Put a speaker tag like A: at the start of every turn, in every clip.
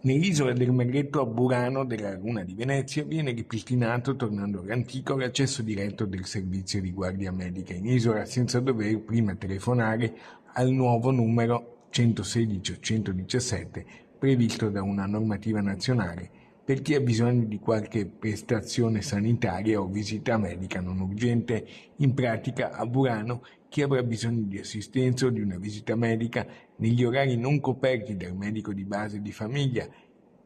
A: Nell'isola del Magletto a Burano della laguna di Venezia viene ripristinato, tornando all'antico, l'accesso diretto del servizio di guardia medica in isola senza dover prima telefonare al nuovo numero 116 o 117 previsto da una normativa nazionale per chi ha bisogno di qualche prestazione sanitaria o visita medica non urgente. In pratica, a Burano, chi avrà bisogno di assistenza o di una visita medica negli orari non coperti dal medico di base di famiglia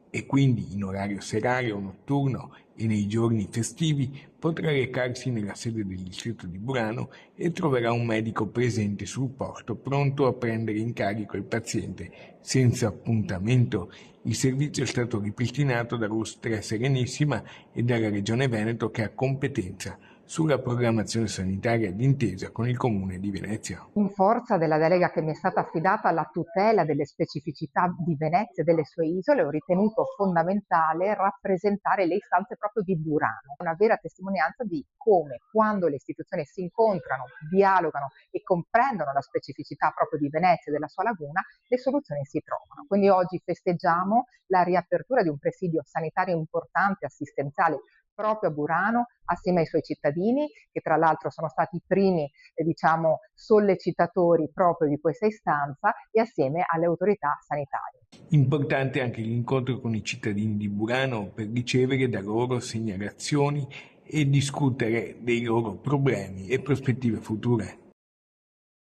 A: e quindi in orario serale o notturno e nei giorni festivi, potrà recarsi nella sede del distretto di Burano e troverà un medico presente sul posto pronto a prendere in carico il paziente senza appuntamento. Il servizio è stato ripristinato dall'Ustria Serenissima e dalla Regione Veneto, che ha competenza sulla programmazione sanitaria d'intesa con il Comune di Venezia.
B: In forza della delega che mi è stata affidata alla tutela delle specificità di Venezia e delle sue isole, ho ritenuto fondamentale rappresentare le istanze proprio di Burano, una vera testimonianza di come, quando le istituzioni si incontrano, dialogano e comprendono la specificità proprio di Venezia e della sua laguna, le soluzioni si trovano. Quindi oggi festeggiamo la riapertura di un presidio sanitario importante, assistenziale, proprio a Burano, assieme ai suoi cittadini, che tra l'altro sono stati i primi sollecitatori proprio di questa istanza, e assieme alle autorità sanitarie.
A: Importante anche l'incontro con i cittadini di Burano per ricevere da loro segnalazioni e discutere dei loro problemi e prospettive future.